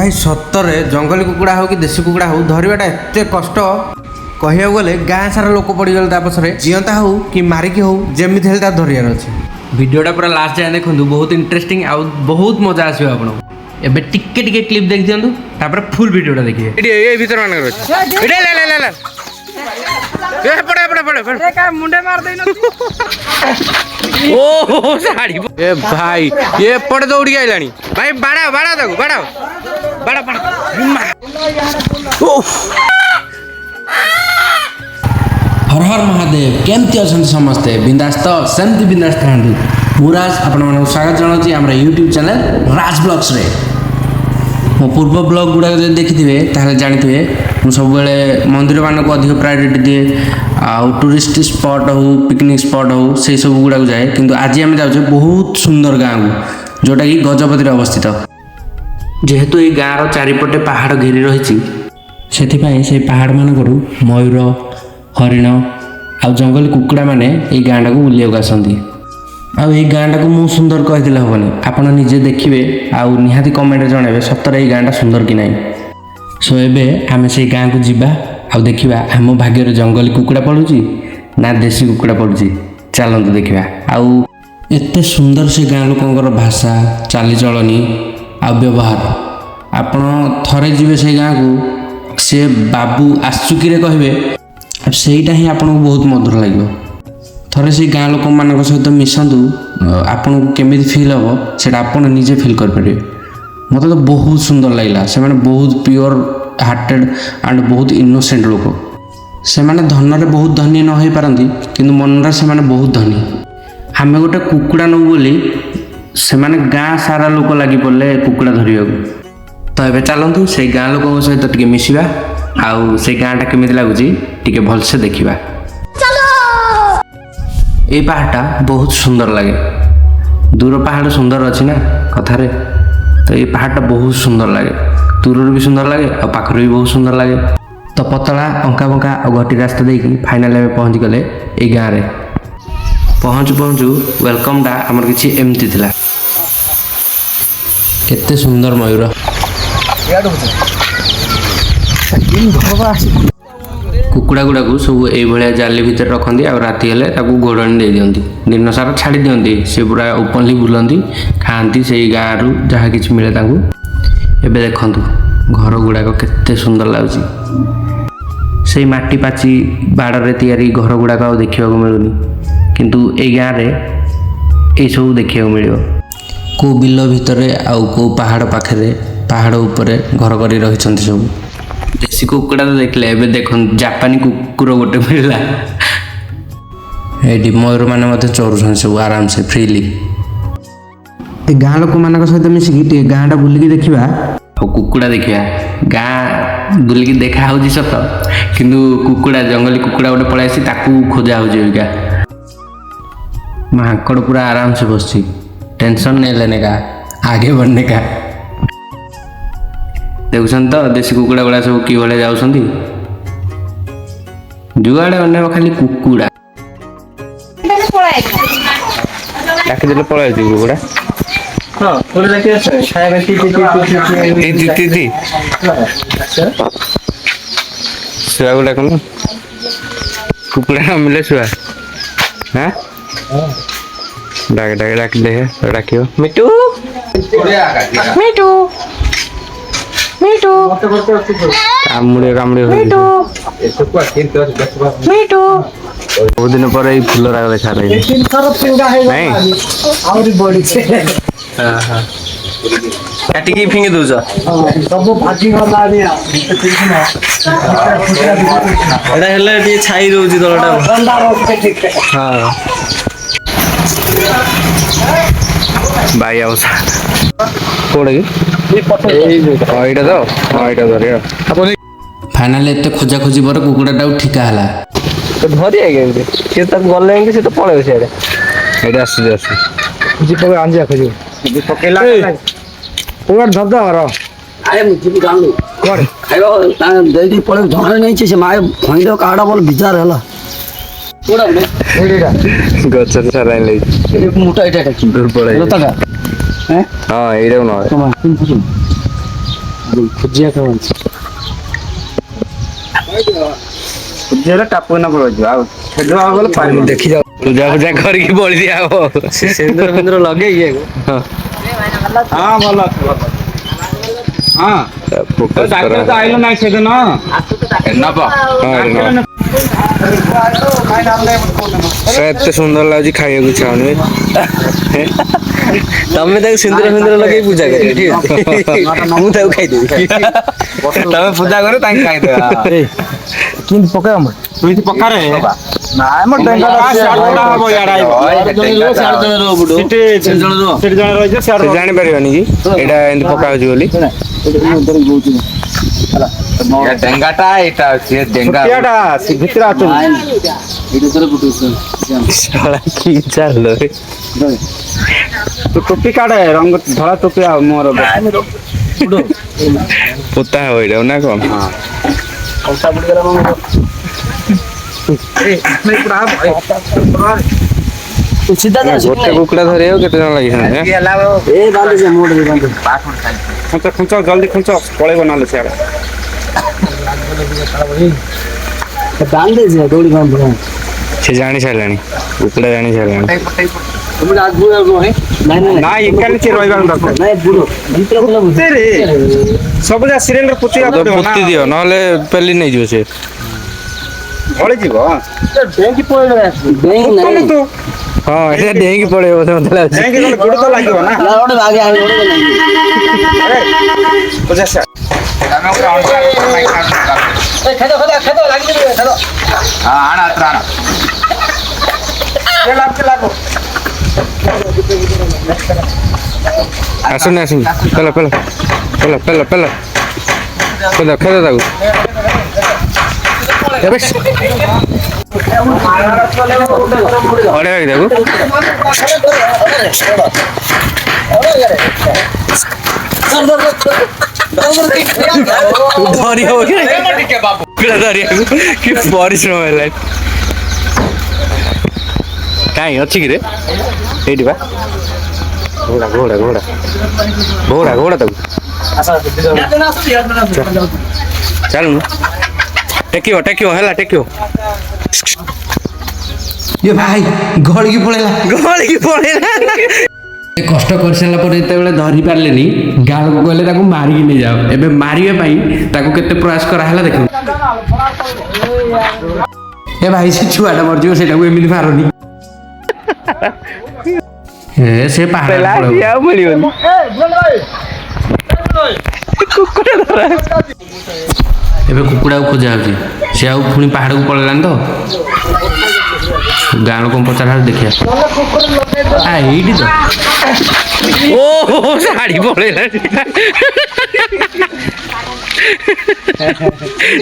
भाई सतरे जंगली कुकुड़ा हो कि देसी कुकुड़ा हो धरवाटा एत कष्ट कह गले गाँ सारा लोक पड़गले पछरे जीवंता हो कि मारिकी हो जमी धरियार अच्छे वीडियोटा पूरा लास्ट जाए देखूँ बहुत इंटरेस्टिंग आउ बहुत मजा आसो आपको एबे टिके टिके क्लिप देख दिंतु तापर फुल वीडियोटा देखिए ये भीतर मानक मुंडे मार ओ साड़ी ए भाई ये पड़े दौड़ी आइलानी भाई बाड़ा बाड़ा देखो बाड़ा बाड़ा बाड़ा हर हर महादेव केमती अच्छा समस्ते बिंदास तो सेमती बिंदास था मुराज आपण स्वागत जनाऊँ आम यूट्यूब चैनल राज ब्लॉग्स रे मो पूर्व ब्लॉग गुड़ाक जो देखिथे ताहले जानिथे मु सब मंदिर मान को अधिक प्रायोरिटी दिए आउ टूरिस्ट स्पॉट हो पिकनिक स्पॉट हो से सब गुड़ाक जाए किंतु आज आम जाऊँ बहुत सुंदर गाँव को जोटा कि गजपति अवस्थित जेहेतु ये गाँव चारिपटे पहाड़ घेरी रही से पहाड़ मानक मयूर हरिण आउ जंगली कुकुड़ा माने ये गाँटा को बुलिया आसती आउ ये गाँटा को मु सुंदर कहते हेनी आपड़ निजे देखिए आउ निहाती कमेंट जनइबे सतरे ये गाँटा सुंदर कि नहीं सो एबे आमे से गाँ को जीवा आउ देखिबा आम भाग्य जंगली कुकुड़ा पड़ुची ना देसी कुकुड़ा पड़ुची चलतु देखिबा आउ एते सुंदर से गाँ लोकंकर भाषा चालीचलनी आ व्यवहार आपण थरे जीवे से गाँ को से बाबू आसुकी कहबे सेटा ही आपको बहुत मधुर लगे थरे से गाँ लोक मान सहित मिशंतु आपन को केमी फिल हम से आप निजे फिल करेंगे मत तो बहुत सुंदर लगला से बहुत प्योर हार्टेड एंड बहुत इनोसेंट लोक से धन बहुत धनी न हो पारती किंतु मन से बहुत धनी आम गोटे कुकुड़ा नौ बोली से गाँ सारा लोक लगी पड़े कुकुड़ा धरिया तो ये चलतु से गाँ लोक सहित टे मिसवा आउ से गाँटा केमी लगुच टे भलसे देखा ये पहाड़टा बहुत सुंदर लगे दूर पहाड़ सुंदर अच्छी ना कथारे तो ये पहाड़टा बहुत सुंदर लगे दूर भी सुंदर लगे और पाखर भी बहुत सुंदर लगे तो पतला अंका बंका और घटी रास्ता देकी फाइनाल में पहुँच गले ये गाँव में पहुँचु पहुँचु वेलकमटा आमर किसी एमती थिला केते सुंदर मयूर कुकुड़ा गुड़ा को सब ये जाली भितर रखती आ राति हेले घोड़णी दे दिंती दिन सारा छाड़ी दिंती से पूरा ओपनली बुलती खाती से गाँव रु जहाँ कि मिले एबे देखंतु घर गुड़ाक केते सुंदर लगुच से माटी पाची बाड़े तैयारी घर गुड़ाक देखा मिलूनी किंतु ए गाँव में सब देखा मिल को बिल भितर आउ को पहाड़ पाखे पहाड़ उपरे घर कर रही सब देसी कुकुड़ा तो देखले एबे देखन जापानी कुकुर गोटे मिलला एडी मयूर माने मते चोरुछन सब आराम से फ्रीली ए गाँ लोक मानक सहित मिसिकी गाँटा बुलिकी देखिबा और कुकुड़ा देखिबा गाँ बुलिकी देखा होजी सत किंतु कुकुड़ा जंगली कुकुड़ा गोटे पळै आसी ताकू खोजा होजी ओइका माकड़ पूरा आराम से बसची टेंशन नहीं लेने का आगे बढ़ने का देखुन तो देसी कुकुड़ा गुड़ा सब कि भाई जाऊँ जुआड़े अनेक खाली कुकुड़ा डाकिदेले पळाई कुकुड़ा छुआ गुड़ा कौन कुकुड़ा न मिले छुआ हाँ डाक डाक डाक दे डाकियो मिटू मिटू मिटू कामुड़े कामुड़े मिटू मिटू बहुत दिन पर ये फूल राग देखा रही नहीं और बड़ी छे हां हां काटी की फिंगे दोज सब भाजी गला निया एडा हेले टी छाई रोजी दलटा ठंडा रोज ठीक हां भाई आओ कोड़े फाइनाल एत खोजा खोजी पर कुकुड़ा ठिका है तो धरी आगे सी तो गले सी तो पड़े सीधे आस आंजा खोज पकेला धरद अरे मुझे भी गाँव खाଇବା ଦେଇକି ପଳେଇ ଧରେ ନେଇଛି ସେ ମାଏ ଖଇଦ କାଡା ବୋଲ ବିଚାର ହେଲା କୋଡା ଏଡିଟା ଗଛ ସାରା ଲାଗି ମୋଟା ଏଟା କି ଦୂର ପଳେଇ ଲତାଟା हैं हां एडा न भुजिया खाऊ भुजिया टापू ना पड़ो आ खेदवा गले पानी देखी जाओ पूजा पूजा करके बोल दिया हो सिंदूर फिंदूर लगे हां भलो हां फोकस डाक्टर तो आइलो ना से न ना एते सुंदर लागी खाइए को चाहनी तमे ताको सिंदूर फिंदूर लगे पूजा करे ठीक मु ताको खाइ देबी तमे पूजा करे तां खाइ दे किन पका हम तुई पक्का रे ना म डेंगा शाडा हबो याडा आइबो सिटी जण रहि जे शाडा जानि परिबानी कि एटा एंद पका होजी बोली या डेंगाटा एटा से डेंगा पियाडा से भितर आतो एटा तोर बुटु साला की चाल रे तो टोपी काडे रंग धला टोपी आ मोर पोता हो एटा ना कोन हां औसा बुड गला म ए इसमें पूरा भाई सीधा जा गोटे कुकड़ा धरियो केते जण लागि ए बांध जे मोड दे बांध खंचा खंचा जल्दी खंचा पळे बनाले से बांध दे जे दौड़ी बांध से जानी सालानी कुकड़ा जानी सालानी तुम आज बुरो है नहीं ना इकाले से रहिबा दरकार नहीं बुरो भीतर बोला बुझे रे सब जा सिलेंडर पुतिया पड़ो ना पुति दियो नले पेली नहीं जो से भले जीवो डेंगी पड़े डेंगी नहीं तो हां ए डेंगी पड़े बोले मतलब डेंगी तो गुड़ तो लागियो ना ओडे भागे आ ओडे नहीं पूजा से दाना पूरा ऑन नहीं ए खेदो लागी दे खेदो हां आना अत्राना ये लागो आसुन आसुन पहला खेदो दागु बस अरे देखो धरी हो धरी कि परिश्रम है कहीं अच्छी कि रे एटी बा घोड़ा घोड़ा घोड़ा घोड़ा घोड़ा तक चल टेकियो हैला टेकियो ये भाई गळगी पळेला कष्ट कर सारा पर जिते धरी पारे गाँव को कहले मारिकी नहीं जाओ एबे मारे केते प्रयास कराला देख ए भाई से छुआटा मरजी से एमती मारनी से एबे कुकुड़ा खोजा हो सी आउ पुणी पहाड़ को पड़ेलानी तो गाँ लोक पचार देखिए ये तो ओ शाढ़ी पड़ेला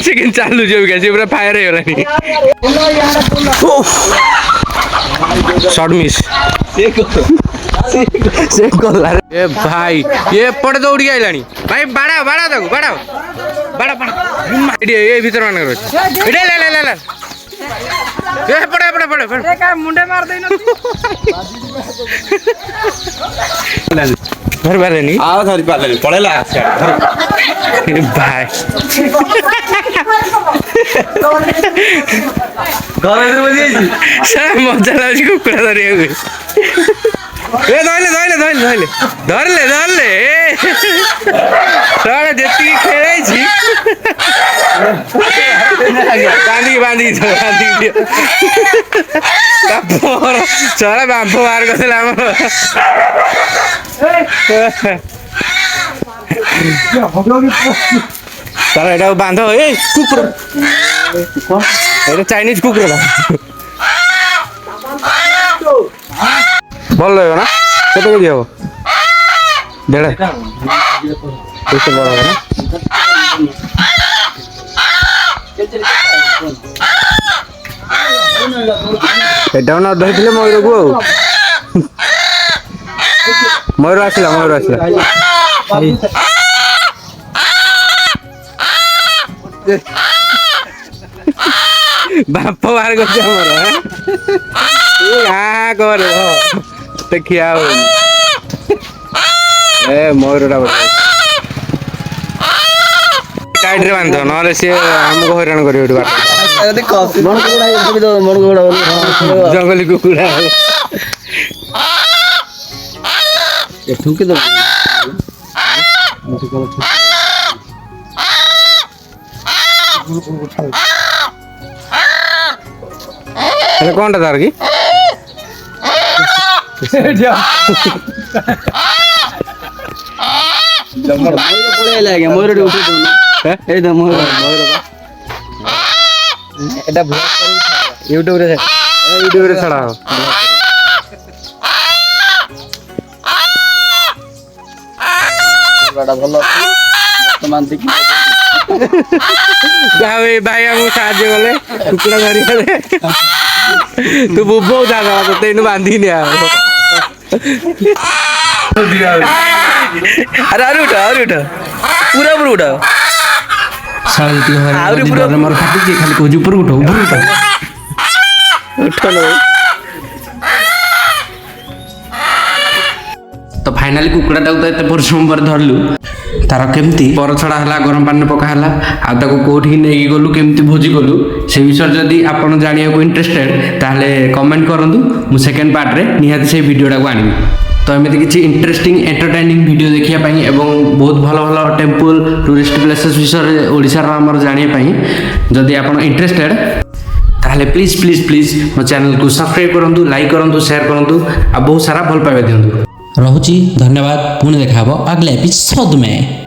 से चालू जो पूरा फायर शॉर्ट मिस ए भाई ये पड़े दौड़ी आइलानी भाई बाड़ा बाड़ा ताकू बाड़ा बाड़ा बाड़ा ये भीतर मान कर ले ले ले ले ए पड़े पड़े पड़े पड़े का मुंडे मार देई न घर वाले नहीं आ धरी पाले पड़ेला भाई घर इधर बजे सर मजा लागी कुकुड़ा धरिया ए धरले सारा जेती खेलाई बांधी सारा बांफ बाहर कर सारा एटा बांध ए कुकुर चाइनीज कुकुर भल लगे ना केते केजी हम डेढ़ कैसे बड़ा है ना एटा ना धरथिले मयूर को मयूर आसला बाप बाहर कर हाँ कर देखिया ए मयूर ସାଇଡ୍ ରେ ବାନ୍ଧ ନହେଲେ ସିଏ ଆମକୁ ହଇରାଣ କରିବ ଏଠି ବାଟ ଜଙ୍ଗଲୀ କୁକୁଡ଼ା ଠୁକି ଦବ ହେଲେ କଣଟା ତାର କି ପଳେଇଲା ଆଜ୍ଞା ମୟୂର ଟେ ଉଠେଇ ଦଉନ ଏଇ ତ ମୟୂର ଏଟା ୟୁଟ୍ୟୁବରେ ଛଡ଼ା ହବ ଭଲ ଅଛି ବର୍ତ୍ତମାନ ଦେଖି ଭାଇ ଆମକୁ ସାହାଯ୍ୟ କଲେ କୁକୁଡ଼ା ଧରିଗଲେ ତୁ ବୁବଉ ଜାଗା ତତେ ଏଇନୁ ବାନ୍ଧିନି ଆଉ ଆରେ ଆହୁରି ଉଠା ପୁରା ଉପରୁ ଉଠା ସାରା ଯେତିକି ଆହୁରି ହଇରାଣ ପୁରା- ମୋର ଫାଟୁଛି ଖାଲି କହୁଛି ଉପରକୁ ଉଠ ତ ଫାଇନାଲି କୁକୁଡ଼ାଟାକୁ ତ ଏତେ ପରିଶ୍ରମ ପରେ ଧରିଲୁ ତାର କେମିତି ପରଛଡ଼ା ହେଲା ଗରମ ପାଣିରେ ପକା ହେଲା ଆଉ ତାକୁ କେଉଁଠିକି ନେଇକି ଗଲୁ କେମିତି ଭୋଜି କଲୁ ସେ ବିଷୟରେ ଯଦି ଆପଣ ଜାଣିବାକୁ ଇଣ୍ଟରେଷ୍ଟେଡ୍ ତାହେଲେ କମେଣ୍ଟ କରନ୍ତୁ ମୁଁ ସେକେଣ୍ଡ ପାର୍ଟରେ ନିହାତି ସେଇ ଭିଡ଼ିଓଟାକୁ ଆଣିବି ତ ଏମିତି କିଛି ଇଣ୍ଟରେଷ୍ଟିଂ ଏଣ୍ଟରଟେନିଂ ଭିଡ଼ିଓ ଦେଖିବା ପାଇଁ ଏବଂ ବହୁତ ଭଲ ଭଲ ଟେମ୍ପଲ ଟୁରିଷ୍ଟ ପ୍ଲେସେସ୍ ବିଷୟରେ ଓଡ଼ିଶାର ଆମର ଜାଣିବା ପାଇଁ ଯଦି ଆପଣ ଇଣ୍ଟରେଷ୍ଟେଡ୍ ତାହେଲେ ପ୍ଲିଜ୍ ପ୍ଲିଜ୍ ପ୍ଲିଜ୍ ମୋ ଚ୍ୟାନେଲକୁ ସବସ୍କ୍ରାଇବ୍ କରନ୍ତୁ ଲାଇକ୍ କରନ୍ତୁ ସେୟାର କରନ୍ତୁ ଆଉ ବହୁତ ସାରା ଭଲ ପାଇବା ଦିଅନ୍ତୁ ରହୁଛି ଧନ୍ୟବାଦ ପୁଣି ଦେଖା ହେବ ଆଗଲେ ଏପିସୋଡ୍ में।